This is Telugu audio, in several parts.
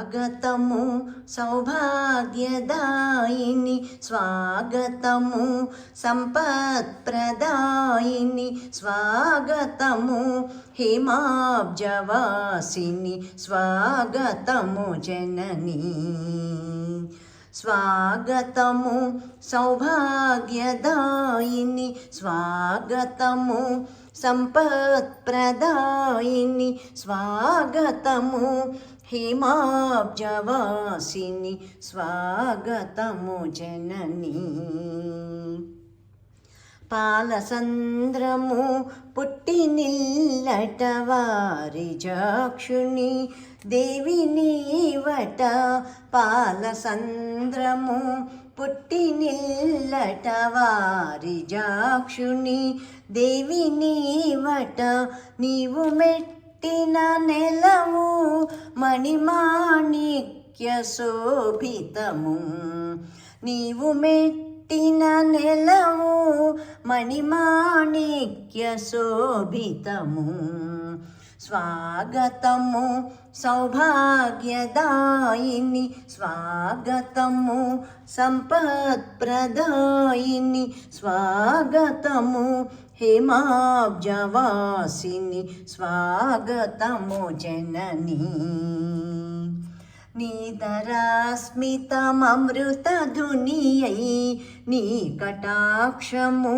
స్వాగతము సౌభాగ్యదాయిని స్వాగతము సంపత్ప్రదాయిని స్వాగతము హిమాబ్జవాసిని స్వాగతము జననీ స్వాగతము సౌభాగ్యదాయిని స్వాగతము సంపత్ప్రదాయిని స్వాగతము హిమాబ్జవాసిని స్వాగతము జననీ పాలసంద్రము పుట్టినిల్లట వారి జాక్షుని దేవి నీవట పాలసంద్రము పుట్టినిల్లట వారి జాక్షుని దేవి నీవట నీవు మెట్టిన నెలవు మణిమాణిక్య శోభితము నీవు మెట్టిన నెలవు మణిమాణిక్య శోభితము స్వాగతము సౌభాగ్యదాయిని స్వాగతము సంపత్ప్రదాయిని స్వాగతము హిమాబ్జవాసిని స్వాగతము జననీ నీదరాస్మితమమృతధునియై నీ కటాక్షము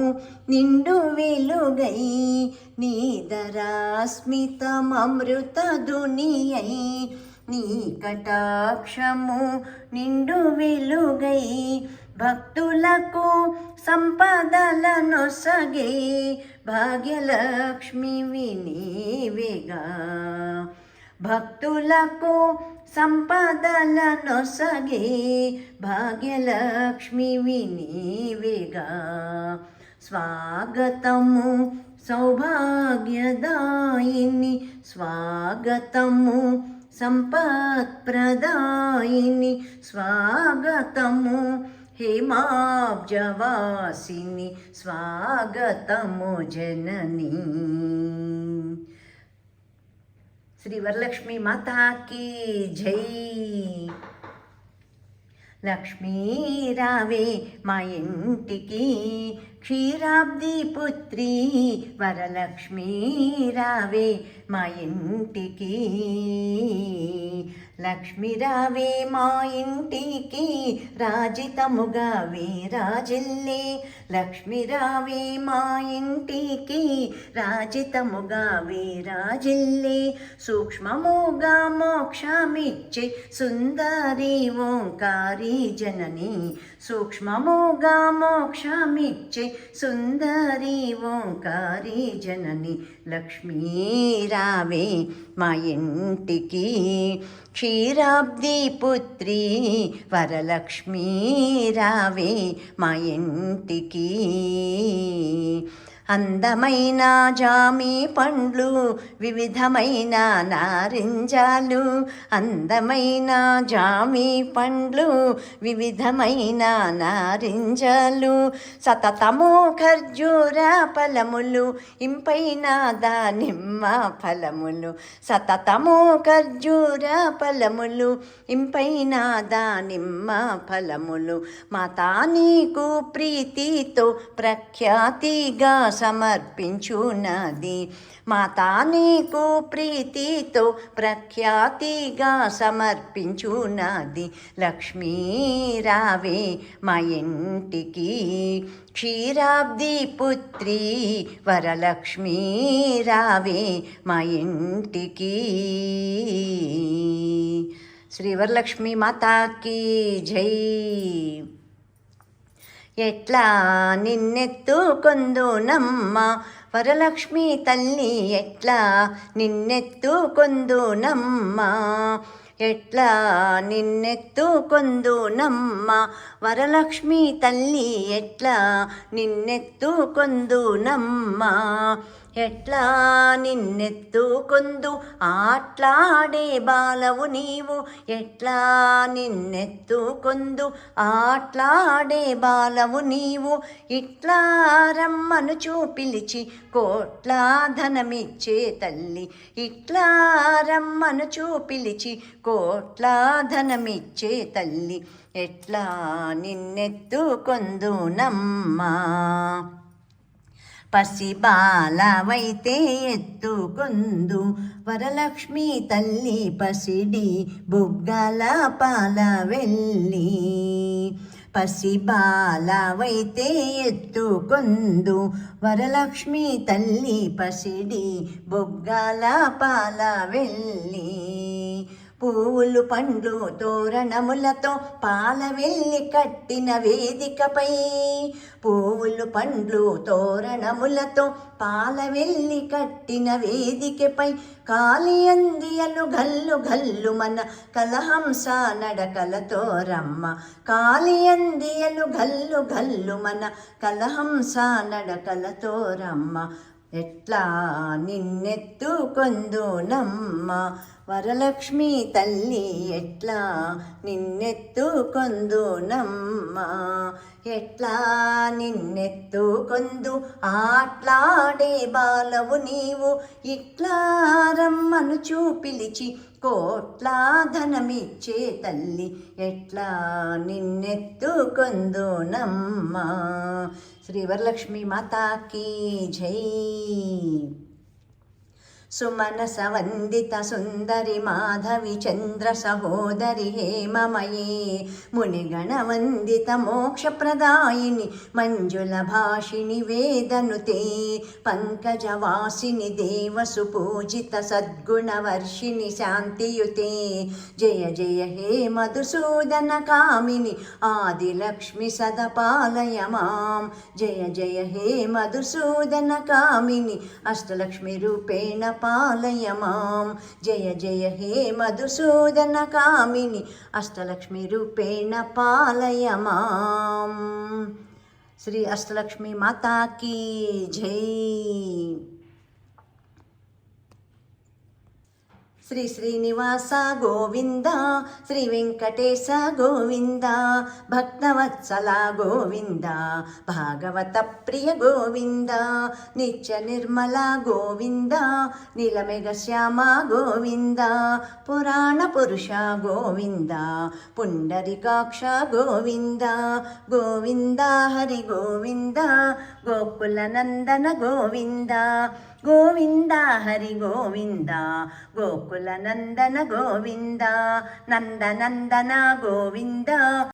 నిండు వెలుగై నీదరాస్మితమమృతధునియై నీ కటాక్షము నిండు వెలుగై భక్తులకు సంపదలనొసగే భాగ్యలక్ష్మివి నీవేగా భక్తులకు సంపదలనొసగే భాగ్యలక్ష్మివి నీవేగా స్వాగతము సౌభాగ్యదాయిని స్వాగతము సంపత్ప్రదాయిని స్వాగతము హిమాబ్జవాసిని స్వాగతము జననీ శ్రీ వరలక్ష్మీ మాతాకి జై. లక్ష్మీ రావే మా ఇంటికి క్షీరాబ్ది పుత్రి వరలక్ష్మీ రావే మా ఇంటికి లక్ష్మి రావే మా ఇంటికి రాజితముగా విరాజిల్లే లక్ష్మి రావే మా ఇంటికి రాజితముగా విరాజిల్లే సూక్ష్మముగా మోక్షమిచ్చే సుందరి ఓంకారి జనని సూక్ష్మముగా మోక్షమిచ్చే సుందరి ఓంకారి జనని లక్ష్మీ రావే మా ఇంటికి క్షీరాబ్ది పుత్రి వరలక్ష్మీ రావే మా ఇంటికి అందమైన జామి పండ్లు వివిధమైన నారింజాలు అందమైన జామి పండ్లు వివిధమైన నారింజాలు సతతము ఖర్జూర ఫలములు ఇంపైన దానిమ్మ ఫలములు సతతము ఖర్జూర ఫలములు ఇంపైన దానిమ్మ ఫలములు మాతా నీకు ప్రీతితో ప్రఖ్యాతిగా సమర్పించున్నది మాతా నీకు ప్రీతితో ప్రఖ్యాతిగా సమర్పించున్నది లక్ష్మీ రావే మా ఇంటికి క్షీరాబ్ది పుత్రి వరలక్ష్మీ రావే మా ఇంటికి. శ్రీ వరలక్ష్మీ మాతాకి జై. ఎట్లా నిన్నెత్తుకొందునమ్మ వరలక్ష్మి తల్లి ఎట్లా నిన్నెత్తుకొందునమ్మ ఎట్లా నిన్నెత్తుకొందునమ్మ వరలక్ష్మి తల్లి ఎట్లా నిన్నెత్తుకొందునమ్మ ఎట్లా నిన్నెత్తుకొందు ఆట్లాడే బాలవు నీవు ఎట్లా నిన్నెత్తుకొందు ఆట్లాడే బాలవు నీవు ఇట్లా రమ్మనుచు పిలిచి కోట్ల ధనమిచ్చే తల్లి ఇట్లా రమ్మనుచు పిలిచి కోట్ల ధనమిచ్చే తల్లి ఎట్లా నిన్నెత్తుకొందునమ్మా పసిబాలవైతే ఎత్తుకొందు వరలక్ష్మి తల్లి పసిడి బుగ్గల పాల వెళ్ళి పసిబాలవైతే ఎత్తుకొందు వరలక్ష్మి తల్లి పసిడి బుగ్గల పాల వెళ్ళి పువ్వులు పండ్లు తోరణములతో పాలవెల్లి కట్టిన వేదికపై పువ్వులు పండ్లు తోరణములతో పాలవెల్లి కట్టిన వేదికపై కాళియందియలు గల్లు గల్లు మన కలహంస నడకలతో రమ్మ కాళియందియలు గల్లు గల్లు మన కలహంస నడకలతో రమ్మ ఎట్లా నిన్నెత్తుకొందునమ్మ వరలక్ష్మి తల్లి ఎట్లా నిన్నెత్తుకొందునమ్మ ఎట్లా నిన్నెత్తుకొందు ఆట్లాడే బాలవు నీవు ఇట్లా రమ్మనుచు పిలిచి కోట్ల ధనమిచ్చే తల్లి ఎట్లా నిన్నెత్తుకొందునమ్మ శ్రీ వరలక్ష్మి మాతాకి జై సుమనస వందిత సుందరి మాధవి చంద్ర సహోదరి హేమమయే మునిగణ వందిత మోక్షప్రదాయిని మంజుల భాషిణి వేదనుతే పంకజవాసిని దేవసు పూజిత సద్గుణవర్షిణి శాంతియుతే జయ జయ హే మధుసూదన కామిని ఆదిలక్ష్మి సదపాలయ మాం జయ జయ హే మధుసూదన కామిని అష్టలక్ష్మి రూపేణ పాలయ మాం జయ జయ హే మధుసూదన కామిని అష్టలక్ష్మి రూపేణ పాలయ మాం శ్రీ అష్టలక్ష్మి మాతాకి జై శ్రీ శ్రీనివాస గోవింద శ్రీ వెంకటేశ గోవింద భక్తవత్సల గోవింద భాగవత ప్రియ గోవింద నిత్య నిర్మల గోవింద నీలమేఘ శ్యామ గోవింద పురాణ పురుష గోవింద పుండరికాక్ష గోవింద గోవింద హరి గోవింద గోకుల నందన గోవింద గోవింద హరి గోవింద గోకుల నందన గోవింద నందనందన గోవింద